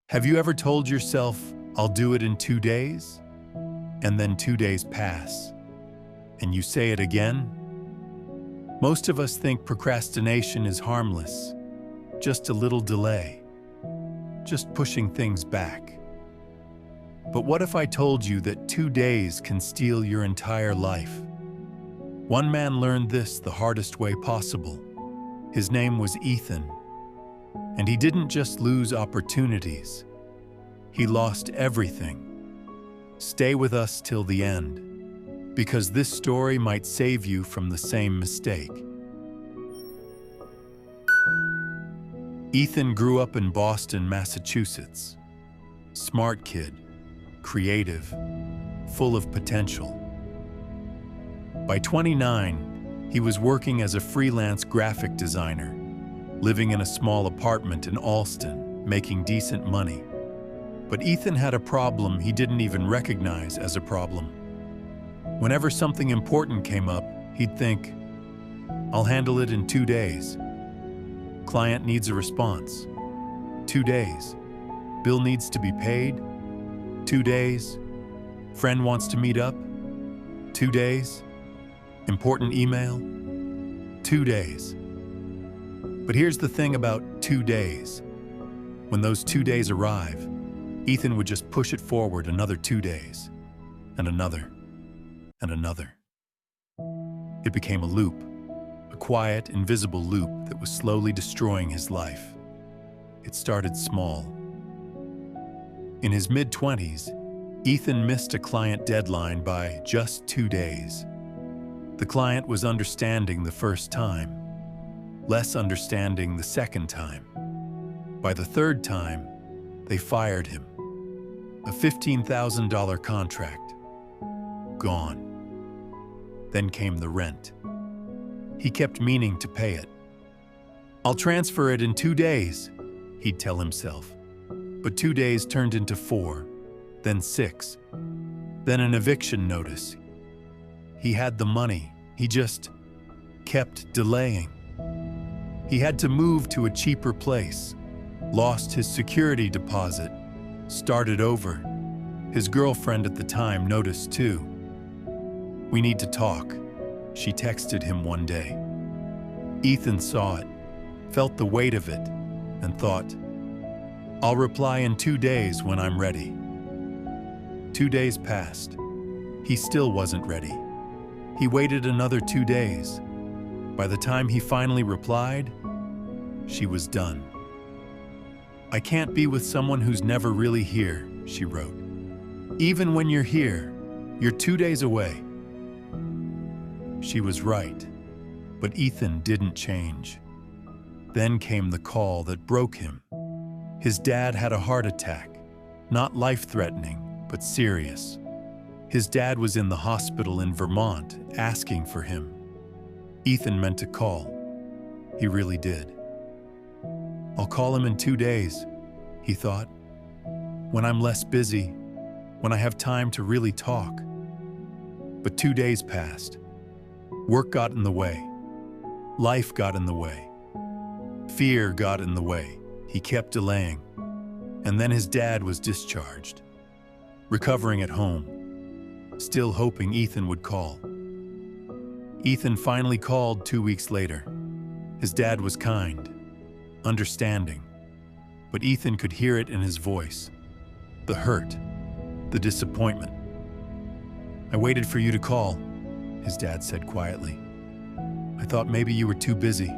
Have you ever told yourself, I'll do it in 2 days? And then 2 days pass, and you say it again? Most of us think procrastination is harmless, just a little delay, just pushing things back. But what if I told you that 2 days can steal your entire life? One man learned this the hardest way possible. His name was Ethan, and he didn't just lose opportunities. He lost everything. Stay with us till the end, because this story might save you from the same mistake. Ethan grew up in Boston, Massachusetts. Smart kid, creative, full of potential. By 29, he was working as a freelance graphic designer, living in a small apartment in Allston, making decent money. But Ethan had a problem he didn't even recognize as a problem. Whenever something important came up, he'd think, I'll handle it in 2 days. Client needs a response. 2 days. Bill needs to be paid. 2 days. Friend wants to meet up. 2 days. Important email. 2 days. But here's the thing about 2 days. When those 2 days arrive, Ethan would just push it forward another 2 days, and another, and another. It became a loop, a quiet, invisible loop that was slowly destroying his life. It started small. In his mid-20s, Ethan missed a client deadline by just 2 days. The client was understanding the first time, less understanding the second time. By the third time, they fired him. A $15,000 contract. Gone. Then came the rent. He kept meaning to pay it. I'll transfer it in 2 days, he'd tell himself. But 2 days turned into 4, then 6, then an eviction notice. He had the money, he just kept delaying. He had to move to a cheaper place, lost his security deposit, started over. His girlfriend at the time noticed too. We need to talk, she texted him one day. Ethan saw it, felt the weight of it, and thought, I'll reply in 2 days when I'm ready. 2 days passed. He still wasn't ready. He waited another 2 days. By the time he finally replied, she was done. I can't be with someone who's never really here, she wrote. Even when you're here, you're 2 days away. She was right, but Ethan didn't change. Then came the call that broke him. His dad had a heart attack, not life-threatening, but serious. His dad was in the hospital in Vermont asking for him. Ethan meant to call. He really did. I'll call him in 2 days, he thought. When I'm less busy, when I have time to really talk. But 2 days passed. Work got in the way. Life got in the way. Fear got in the way. He kept delaying. And then his dad was discharged. Recovering at home. Still hoping Ethan would call. Ethan finally called 2 weeks later. His dad was kind, understanding, but Ethan could hear it in his voice. The hurt, the disappointment. I waited for you to call, his dad said quietly. I thought maybe you were too busy.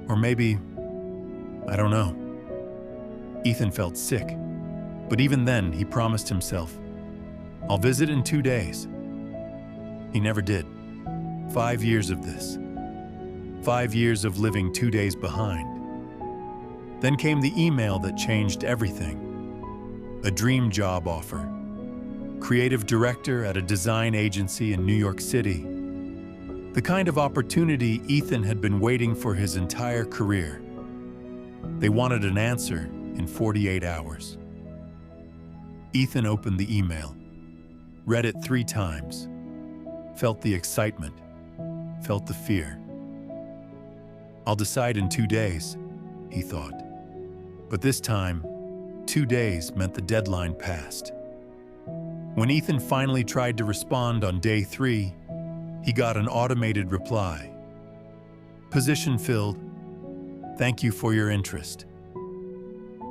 Or maybe, I don't know. Ethan felt sick, but even then he promised himself, I'll visit in 2 days. He never did. 5 years of this. 5 years of living 2 days behind. Then came the email that changed everything. A dream job offer. Creative director at a design agency in New York City. The kind of opportunity Ethan had been waiting for his entire career. They wanted an answer in 48 hours. Ethan opened the email, read it 3 times, felt the excitement, felt the fear. I'll decide in 2 days, he thought. But this time, 2 days meant the deadline passed. When Ethan finally tried to respond on day 3, he got an automated reply. Position filled. Thank you for your interest.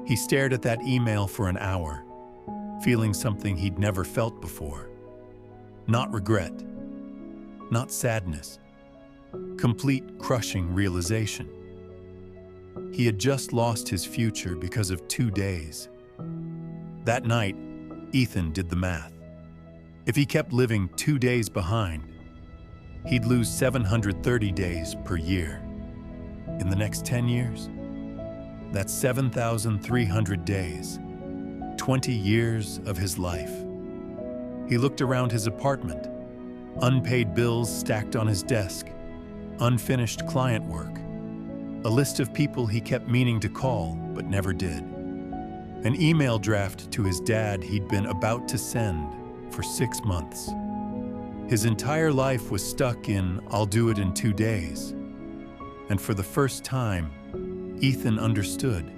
He stared at that email for an hour, feeling something he'd never felt before. Not regret, not sadness, complete crushing realization. He had just lost his future because of 2 days. That night, Ethan did the math. If he kept living 2 days behind, he'd lose 730 days per year. In the next 10 years, that's 7,300 days, 20 years of his life. He looked around his apartment, unpaid bills stacked on his desk, unfinished client work, a list of people he kept meaning to call but never did, an email draft to his dad he'd been about to send for 6 months. His entire life was stuck in, I'll do it in 2 days. And for the first time, Ethan understood.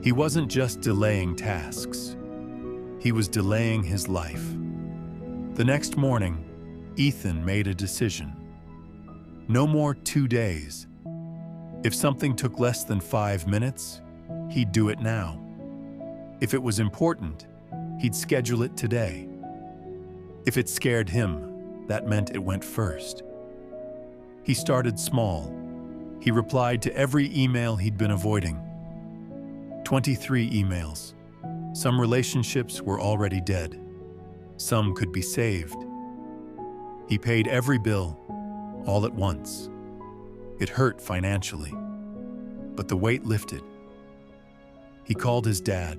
He wasn't just delaying tasks. He was delaying his life. The next morning, Ethan made a decision. No more 2 days. If something took less than 5 minutes, he'd do it now. If it was important, he'd schedule it today. If it scared him, that meant it went first. He started small. He replied to every email he'd been avoiding. 23 emails. Some relationships were already dead. Some could be saved. He paid every bill, all at once. It hurt financially, but the weight lifted. He called his dad.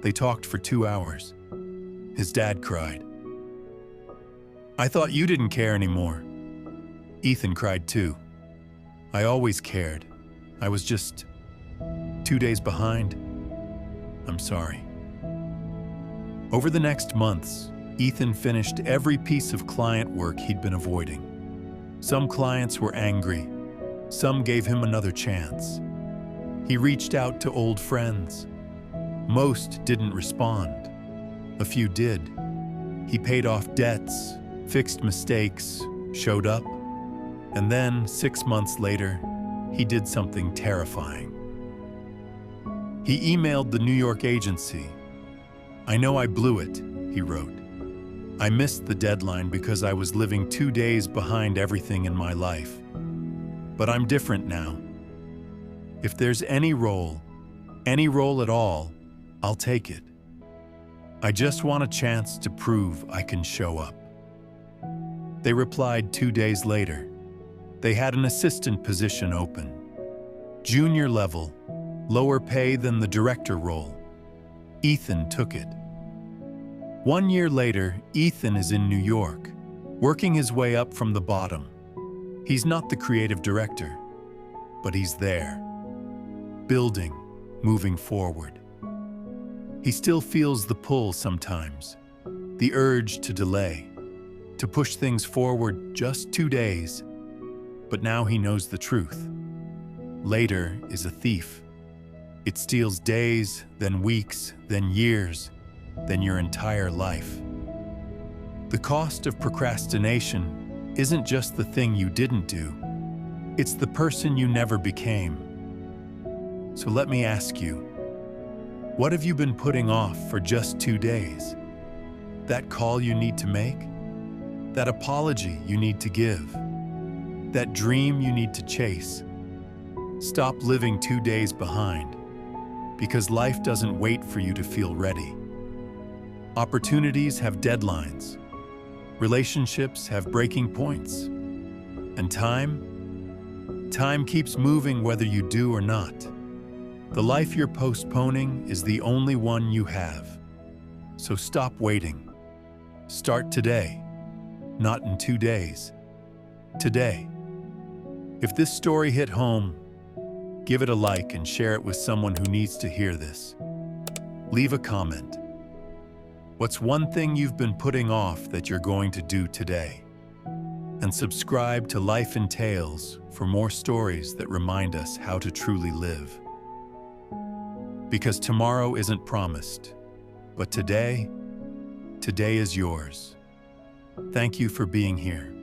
They talked for 2 hours. His dad cried. I thought you didn't care anymore. Ethan cried too. I always cared. I was just 2 days behind. I'm sorry. Over the next months, Ethan finished every piece of client work he'd been avoiding. Some clients were angry. Some gave him another chance. He reached out to old friends. Most didn't respond. A few did. He paid off debts, fixed mistakes, showed up. And then, 6 months later, he did something terrifying. He emailed the New York agency. I know I blew it, he wrote. I missed the deadline because I was living 2 days behind everything in my life. But I'm different now. If there's any role at all, I'll take it. I just want a chance to prove I can show up. They replied 2 days later. They had an assistant position open. Junior level, lower pay than the director role. Ethan took it. 1 year later, Ethan is in New York, working his way up from the bottom. He's not the creative director, but he's there, building, moving forward. He still feels the pull sometimes, the urge to delay, to push things forward just 2 days. But now he knows the truth. Later is a thief. It steals days, then weeks, then years, then your entire life. The cost of procrastination isn't just the thing you didn't do. It's the person you never became. So let me ask you, what have you been putting off for just 2 days? That call you need to make? That apology you need to give? That dream you need to chase? Stop living 2 days behind, because life doesn't wait for you to feel ready. Opportunities have deadlines. Relationships have breaking points. And time keeps moving whether you do or not. The life you're postponing is the only one you have. So stop waiting. Start today, not in 2 days. Today. If this story hit home, give it a like and share it with someone who needs to hear this. Leave a comment. What's one thing you've been putting off that you're going to do today? And subscribe to Life in Tales for more stories that remind us how to truly live. because tomorrow isn't promised. But today is yours. Thank you for being here.